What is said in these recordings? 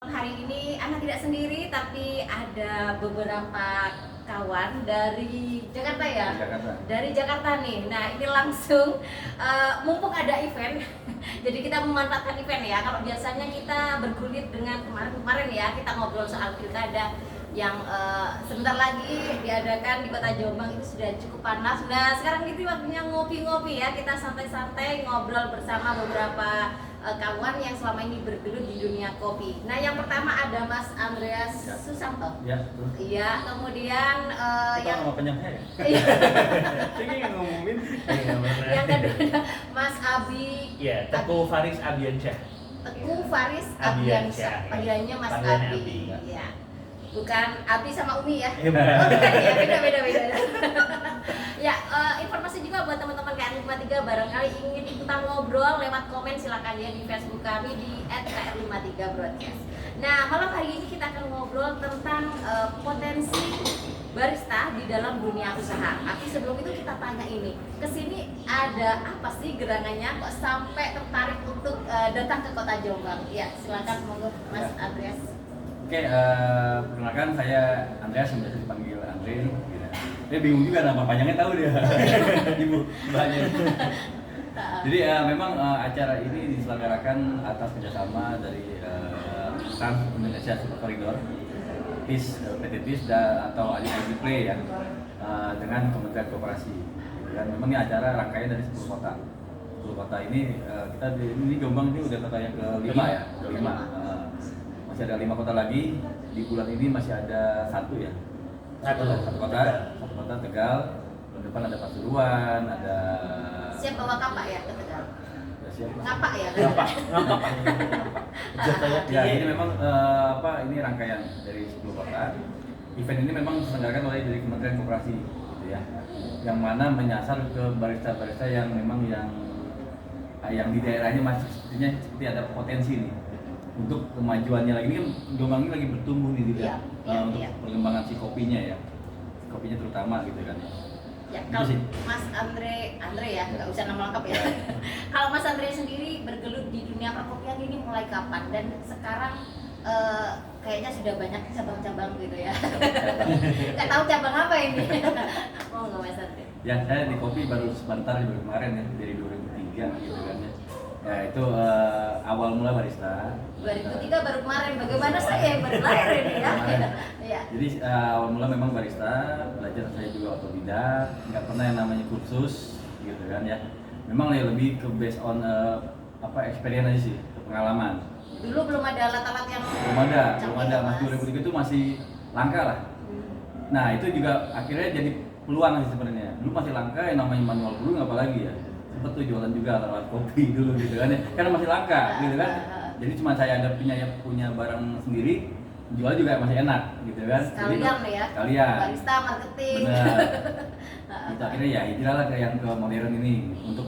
Hari ini Ana tidak sendiri, tapi ada beberapa kawan dari Jakarta ya. Jakarta. Dari Jakarta nih. Nah ini langsung mumpung ada event, jadi kita memanfaatkan event ya. Kalau biasanya kita bergulit dengan kemarin ya, kita ngobrol soal pilkada yang sebentar lagi diadakan di Kota Jombang, itu sudah cukup panas. Nah sekarang itu waktunya ngopi-ngopi ya, kita santai-santai ngobrol bersama beberapa kawan yang selama ini bergelut di dunia kopi. Nah yang pertama ada Mas Andreas Susanto. Ya, Iya, kemudian yang nama panjangnya ya? Iya. Ini yang ngomongin. Yang kedua Mas Abi. Ya, Teguh Faris Abiansyah. Teguh Faris Abiansyah. Abiansyah. Panggilannya Mas Panggilannya Abi. Abi. Iya. Bukan Abi sama Umi ya. Iya, Oh, bukan ya, beda. Ya, informasi juga buat teman-teman KR53 barangkali ingin ikutan ngobrol lewat komen, silakan ya di Facebook kami di @kr53 broadcast. Nah, malam hari ini kita akan ngobrol tentang potensi barista di dalam dunia usaha. Tapi sebelum itu kita tanya ini, kesini ada apa sih gerangannya kok sampai tertarik untuk datang ke Kota Jombang? Ya, silakan monggo Mas Andreas. Oke, perkenalkan saya Andreas, yang biasa dipanggil Andre. Gitu. Dia bingung juga nama panjangnya, tahu dia. Ibu, mbaknya. Jadi memang acara ini diselenggarakan atas kerjasama dari Trans Indonesia Super Corridor, PT TIS atau IB Play ya, dengan Kementerian Koperasi. Dan memang ini acara rangkaian dari 10 kota. 10 kota ini kita ini Jombang ini udah kota yang ke-5 ya, ke-5. Masih ada 5 kota lagi. Di bulan ini masih ada satu ya. Satu kota Tegal. Bulan depan ada Pasuruan, ada. Siap bawa kapak ya ke Tegal? Ya, siapa? Ngapak ya? Ngapak. Ya, ini memang ini rangkaian dari 10 kota. Event ini memang diselenggarakan oleh dari Kementerian Koperasi gitu ya. Yang mana menyasar ke barista-barista yang memang yang di daerahnya masih seperti ada potensi nih untuk kemajuannya lagi. Ini kan Jombang ini lagi bertumbuh nih gitu ya, untuk perkembangan si kopinya ya, kopinya terutama gitu kan. Ya, kalau Mas Andre ya, nggak usah nama lengkap ya. Kalau Mas Andre sendiri bergelut di dunia perkopian ini mulai kapan? Dan sekarang kayaknya sudah banyak cabang-cabang gitu ya. Nggak tahu cabang apa ini. Oh nggak Mas Andre? Ya, saya di kopi baru sebentar, baru kemarin ya, dari 2003 gitu kan ya. Ya itu awal mula barista. 2003 baru kemarin. Bagaimana saya yang baru lahir ini ya? Ya. Jadi awal mula memang barista, belajar saya juga otodidak, nggak pernah yang namanya kursus gitu kan ya. Memang ya lebih ke based on experience aja sih, pengalaman. Dulu belum ada alat-alat yang belum ada. Mas 2003 itu masih langka lah. Nah itu juga akhirnya jadi peluang sih sebenarnya. Dulu masih langka yang namanya manual brewing, apalagi ya. Sempet tuh jualan juga alat kopi dulu gitu kan ya. Karena masih langka gitu kan. Jadi cuma saya ada punya barang sendiri, jual juga masih enak gitu kan. Sekalian ya. Sekalian. Barista, marketing. Benar. Itu akhirnya ya hijrah lah ke yang ke modern ini untuk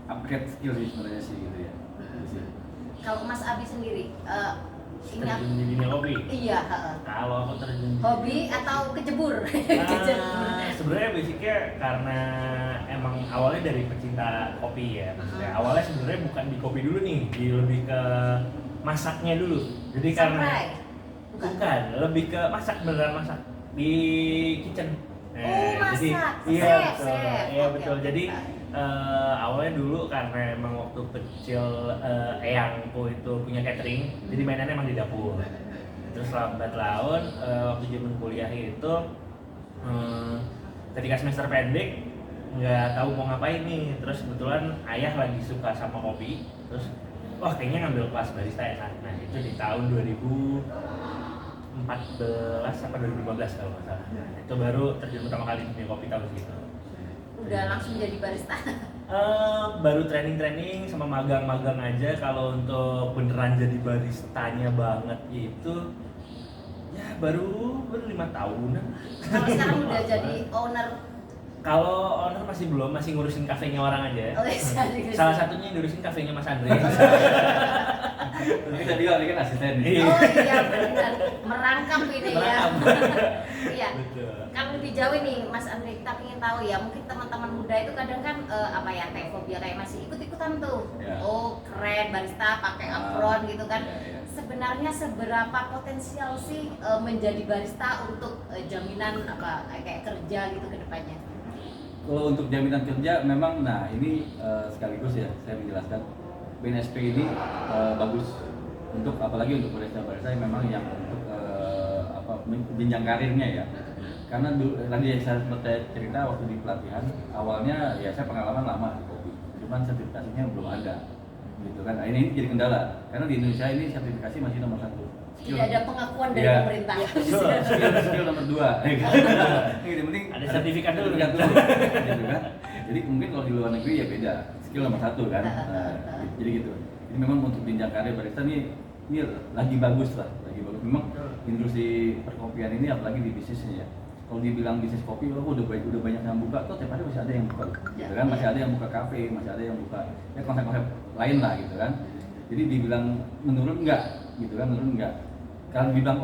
upgrade skill sih sebenarnya sih gitu ya. Kalau Mas Abi sendiri, Terjun di dunia kopi. Iya. Kalau aku terjun di Hobi atau kejebur? Sebenarnya basicnya karena emang awalnya dari pecinta kopi ya. Maksudnya awalnya sebenarnya bukan di kopi dulu nih, lebih ke masaknya dulu. Jadi karena bukan, lebih ke masak, beneran masak di kitchen. Masak. Jadi iya betul. Iya betul. Jadi awalnya dulu karena emang waktu kecil eyangku itu punya catering, jadi mainannya emang di dapur. Terus lambat laun waktu zaman kuliah itu ketika semester pendek nggak tahu mau ngapain nih, terus kebetulan ayah lagi suka sama kopi, terus wah kayaknya ngambil kelas barista enak. Nah itu di tahun 2014 apa 2015 kalau nggak salah. Itu baru terjun pertama kali di dunia kopi tahun segitu. Udah langsung jadi barista? Baru training sama magang-magang aja. Kalau untuk beneran jadi baristanya banget itu ya baru 5 tahunan. Kalau sekarang udah jadi owner? Kalau owner masih belum, masih ngurusin kafenya orang aja. Oh, iya. Salah satunya yang ngurusin kafenya Mas Andre. Kita juga kan asisten nih. Oh iya benar, merangkap ini ya. Iya. Betul. Kalau lebih jauh nih Mas Andre, kita ingin tahu ya, mungkin teman-teman muda itu kadang kan kayak fobia kayak masih ikut-ikutan tuh. Ya. Oh keren barista pakai apron gitu kan. Ya. sebenarnya seberapa potensial sih menjadi barista untuk jaminan apa kayak kerja gitu ke depannya? Kalau untuk jaminan kerja memang, nah ini sekaligus ya saya menjelaskan BNSP ini bagus untuk apalagi untuk barista-barista yang memang yang untuk jenjang karirnya ya. Karena tadi saya sempat cerita waktu di pelatihan awalnya ya saya pengalaman lama di kopi, cuman sertifikasinya belum ada gitu kan. Nah, ini jadi kendala karena di Indonesia ini sertifikasi masih nomor 1. Tidak ada pengakuan dari Ya. pemerintah. Skill nomor 2. Yang penting Ada sertifikat dulu. gitu kan. Jadi mungkin kalau di luar negeri ya beda. Skill nomor 1 kan. Nah, jadi gitu. Jadi memang untuk jenjang karir barista ini lagi bagus lah, lagi bagus. Memang industri perkopian ini apalagi di bisnisnya ya. Kalau dibilang bisnis kopi, udah banyak yang buka, tuh tiap hari masih ada yang buka, gitu kan? Masih ada yang buka kafe, masih ada yang buka ya konsep-konsep lain lah, gitu kan? Jadi dibilang menurun enggak, gitu kan? Menurun enggak? Kalau dibilang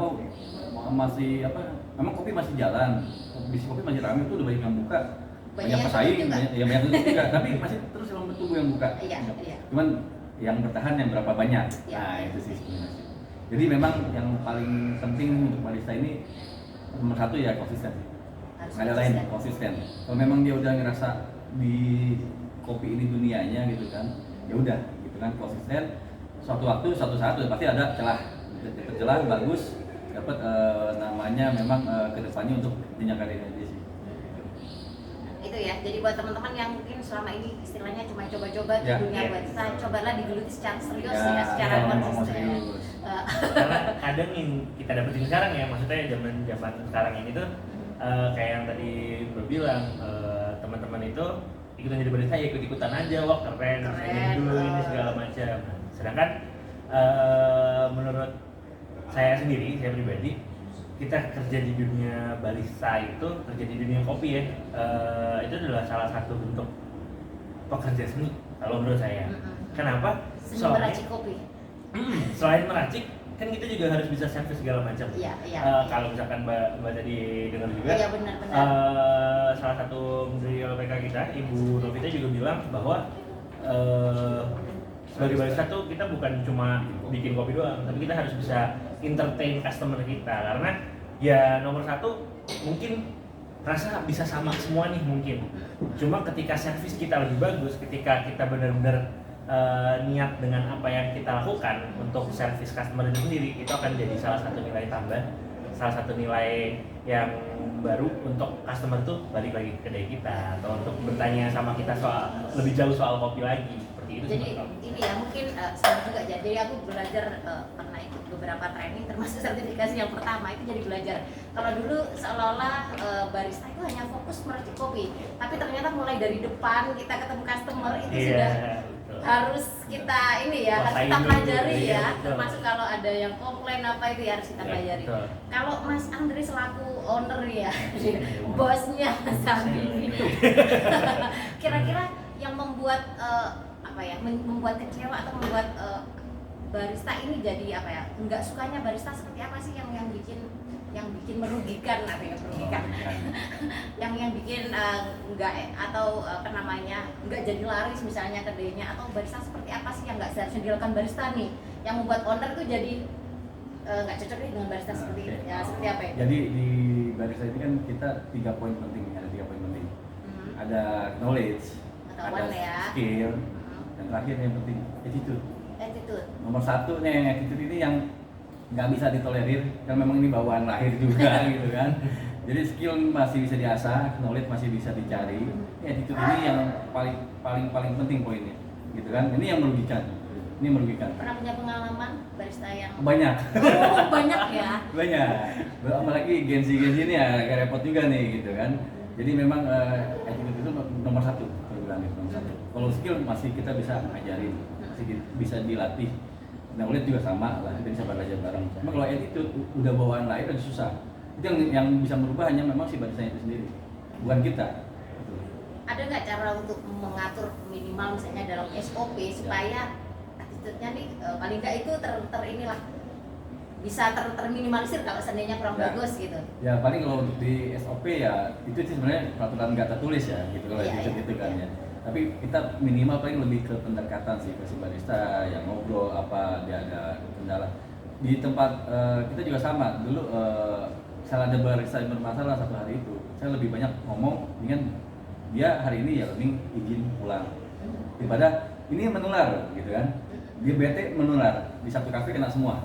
masih memang kopi masih jalan, bisnis kopi masih ramai, tuh udah banyak yang buka, banyak pesaing, banyak juga, tapi masih terus yang bertumbuh yang buka. Iya. Cuman yang bertahan yang berapa banyak? Iya. Nah itu sih sebenarnya. Jadi memang yang paling penting untuk barista ini nomor 1 ya konsisten. Nggak ada lain, konsisten. Kalau memang dia udah ngerasa di kopi ini dunianya gitu kan, ya udah gitu kan konsisten. Suatu waktu, suatu saat udah pasti ada celah, dapat celah bagus, dapat namanya memang kedepannya untuk jenjang karirnya dia sih. Itu ya. Jadi buat teman-teman yang mungkin selama ini istilahnya cuma coba-coba di Ya. dunia barista, cobalah digeluti secara serius Ya, secara kalau mau konsisten. serius. Karena kadang yang kita dapetin sekarang ya, maksudnya zaman sekarang ini tuh kayak yang tadi Bro bilang, teman-teman itu ikutan jadi barista ya ikut-ikutan aja, wah keren, saya jadi dulu ini segala macam. Sedangkan menurut saya sendiri, saya pribadi, kita kerja di dunia barista itu, kerja di dunia kopi ya, itu adalah salah satu bentuk pekerja seni kalau menurut saya. Kenapa? Seni meracik kopi. Selain meracik, kan kita juga harus bisa servis segala macam. Iya. Kalau misalkan Mbak tadi dengar juga, Iya benar. salah satu menteri LPK kita, Ibu Novita juga bilang bahwa sebagai barista tuh kita bukan cuma bikin kopi doang, tapi kita harus bisa entertain customer kita. Karena ya nomor 1 mungkin rasa bisa sama semua nih mungkin. Cuma ketika servis kita lebih bagus, ketika kita benar-benar niat dengan apa yang kita lakukan untuk servis customer itu sendiri, itu akan jadi salah satu nilai tambah, salah satu nilai yang baru untuk customer tuh balik lagi ke kedai kita atau untuk bertanya sama kita soal lebih jauh soal kopi lagi seperti itu. Jadi ini ya mungkin sama juga jadi aku belajar pernah ikut beberapa training termasuk sertifikasi yang pertama itu jadi belajar kalau dulu seolah-olah barista itu hanya fokus meracik kopi, tapi ternyata mulai dari depan kita ketemu customer itu sudah harus kita ini ya, harus kita pelajari ya, termasuk kalau ada yang komplain apa itu ya harus kita pelajari. Kalau Mas Andre selaku owner ya, bosnya sapi ini, kira-kira yang membuat membuat kecewa atau membuat barista ini jadi apa ya, nggak sukanya barista seperti apa sih yang bikin merugikan yang bikin nggak atau nggak jadi laris misalnya kedainya, atau barista seperti apa sih yang nggak seharusnya dilakukan barista nih yang membuat owner tuh jadi nggak cocok nih dengan barista seperti seperti apa ya? Jadi di barista ini kan kita 3 poin penting, ada knowledge, ada skill, dan terakhir yang penting attitude. Nomor 1 nih attitude ini yang nggak bisa ditolerir, kan memang ini bawaan lahir juga gitu kan. Jadi skill masih bisa diasah, knowledge masih bisa dicari. Attitude ini yang paling penting poinnya, gitu kan. Ini yang merugikan. Pernah punya pengalaman barista yang banyak? Oh, banyak ya. Banyak. Apalagi Gen-Z ini agak repot juga nih, gitu kan. Jadi memang attitude itu nomor 1, nomor 1. Kalau skill masih kita bisa ngajarin, masih bisa dilatih. Knowledge juga sama lah, kita bisa belajar bareng. Cuma kalau attitude udah bawaan lahir dan susah. Itu yang bisa merubah hanya memang si baristanya itu sendiri, bukan kita. Ada nggak cara untuk mengatur minimal misalnya dalam SOP supaya attitude-nya nih paling nggak itu bisa terminimalisir kalau seandainya kurang bagus gitu? Ya paling kalau untuk di SOP ya itu sih sebenarnya peraturan nggak tertulis ya gitu kalau attitude itu kan ya. Tapi kita minimal paling lebih ke pendekatan sih ke si barista yang ngobrol apa dia ada kendala. di tempat kita juga sama dulu. Misalnya ada barista yang bermasalah satu hari itu, saya lebih banyak ngomong dengan dia hari ini ya lebih izin pulang daripada ini menular gitu kan. Dia bete menular di satu kafe kena semua.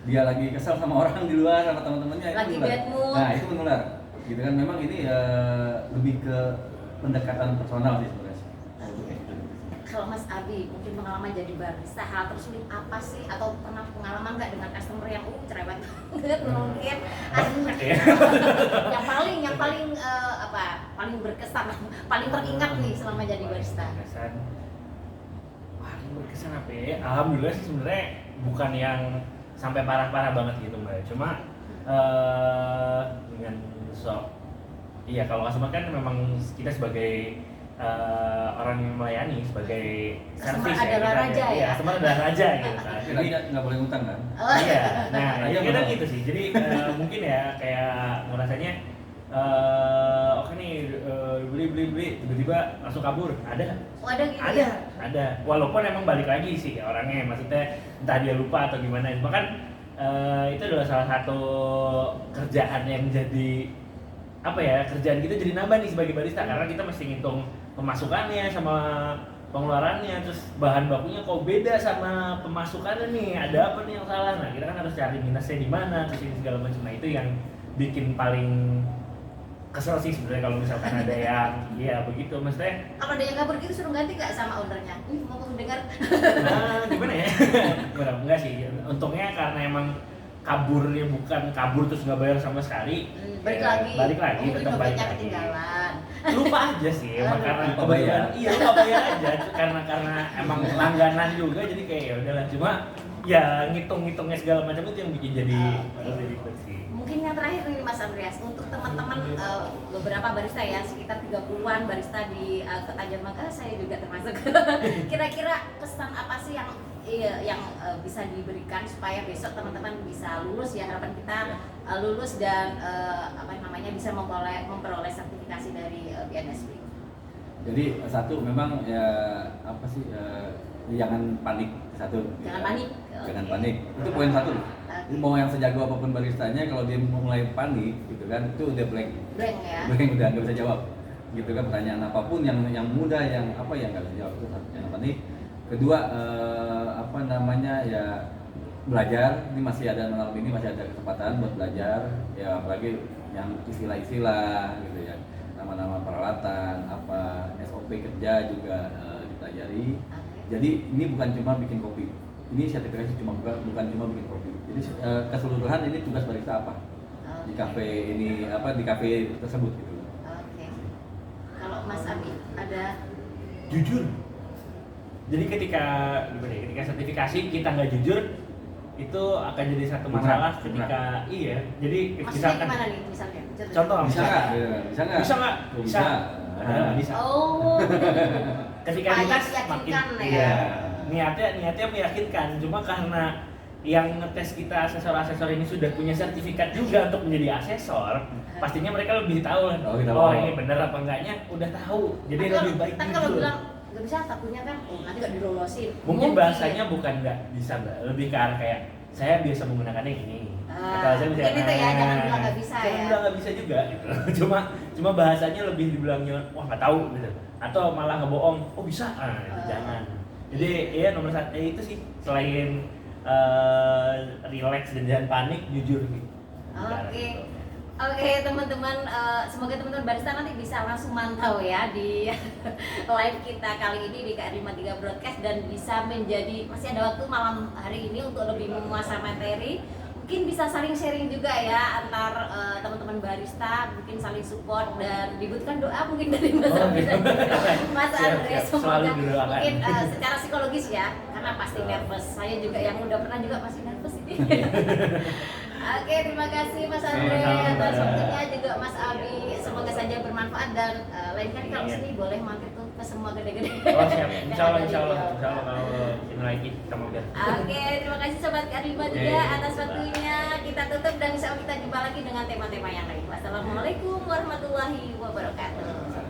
Dia lagi kesel sama orang di luar sama teman-temannya itu Lagi menular. bad mood. Nah itu menular gitu kan. Memang ini lebih ke pendekatan personal sih sebenarnya. Kalau Mas Abi mungkin pengalaman jadi barista, hal tersulit apa sih, atau pernah pengalaman nggak dengan customer yang cerewet banget mungkin yang paling paling berkesan, paling teringat nih selama jadi barista? Paling berkesan apa ya? Alhamdulillah sih sebenarnya bukan yang sampai parah-parah banget gitu Mbak. Cuma dengan iya kalau customer kan memang kita sebagai orang yang melayani sebagai servis adalah raja ya. Customer adalah raja gitu kan. Jadi nggak boleh ngutang kan? Iya. Nah, Iya, kita betul. gitu sih. Jadi mungkin ya kayak ngerasanya oke nih beli tiba-tiba langsung kabur. Ada? Oh, ada gitu ya? Ada. Walaupun emang balik lagi sih orangnya, maksudnya entah dia lupa atau gimana. Cuma kan itu adalah salah satu kerjaan yang jadi kerjaan kita jadi nambah nih sebagai barista karena kita mesti ngitung pemasukannya sama pengeluarannya, terus bahan bakunya kok beda sama pemasukannya nih, ada apa nih yang salah. Nah kita kan harus cari minusnya di mana, terus ini segala macam. Nah itu yang bikin paling kesel sih sebenarnya kalau misalkan ada yang begitu, maksudnya Kalau ada yang kabur gitu suruh ganti nggak sama ownernya? Mau dengar? gimana ya? Enggak sih, untungnya karena emang kaburnya bukan kabur terus nggak bayar sama sekali. Balik lagi. Mungkin tetap balik dompetnya lagi. ketinggalan. Lupa aja sih emang karena lupa bayar. iya lupa bayar aja karena emang langganan juga jadi kayak ya udahlah, cuma ya ngitungnya segala macam itu yang bikin jadi ribet sih. Mungkin yang terakhir nih Mas Andreas, untuk teman-teman beberapa barista ya, sekitar 30-an barista di Kota Jambaga, saya juga termasuk. Kira-kira pesan apa sih yang bisa diberikan supaya besok teman-teman bisa lulus ya, harapan kita lulus dan bisa memperoleh sertifikasi dari BNSP. Jadi satu memang ya jangan panik satu. Jangan panik. Jangan Oke. panik. Itu poin satu. Mau yang sejago apapun baristanya kalau dia mulai panik gitu kan itu udah blank ya. udah nggak bisa jawab gitu kan, pertanyaan apapun yang mudah yang nggak bisa jawab itu satu, jangan panik. Kedua ya belajar, ini masih ada malam ini masih ada kesempatan buat belajar ya, apalagi yang istilah-istilah gitu ya, nama-nama peralatan SOP kerja juga dipelajari. Jadi ini bukan cuma bikin kopi, ini sertifikasi bukan cuma bikin kopi. Jadi keseluruhan ini tugas barista apa di kafe ini di kafe tersebut gitu. Oke. Kalau Mas Abi ada Jujur. Jadi ketika sertifikasi kita nggak jujur itu akan jadi satu masalah ketika jadi maksudnya gimana nih misalnya? contoh Bisa nggak? Bisa nggak? Bisa. Nah, Bisa. Oh. Ketika Supaya dites meyakinkan makin ya. niatnya meyakinkan, cuma karena yang ngetes kita asesor ini sudah punya sertifikat juga untuk menjadi asesor, pastinya mereka lebih tahu ini benar apa enggaknya udah tahu, jadi lebih baik kan kalau bilang nggak bisa, takutnya kan nanti nggak dilolosin. mungkin bahasanya bukan nggak bisa Mbak, lebih ke arah kayak saya biasa menggunakannya ini. Atau saya bisa mungkin itu ya, jangan bilang nggak bisa jangan ya. bilang nggak bisa juga gitu. cuma bahasanya lebih dibilangnya wah nggak tahu gitu, atau malah ngebohong bisa jangan. Jadi ya nomor satu itu sih, selain relax dan jangan panik, jujur gitu. Oke teman-teman, semoga teman-teman barista nanti bisa langsung mantau ya di live kita kali ini di KR53 Broadcast, dan bisa menjadi, masih ada waktu malam hari ini untuk lebih menguasai materi. Mungkin bisa saling sharing juga ya antar teman-teman barista, mungkin saling support dan dibutuhkan doa mungkin dari Mas Andreas dan Mas Andreas, semoga mungkin secara psikologis ya, karena pasti nervous. Saya juga yang udah pernah juga masih nervous ini. Oke, terima kasih Mas Andre atas waktunya, juga Mas Abi. Semoga saja bermanfaat, dan lain kali kalau sini boleh mampir tuh ke semua gede-gede. Oh siap, insya Allah kalau ini lagi kita mampir. Oke, terima kasih Sobat KR53 atas waktunya. Kita tutup dan insya Allah kita jumpa lagi dengan tema-tema yang lain. Wassalamualaikum warahmatullahi wabarakatuh.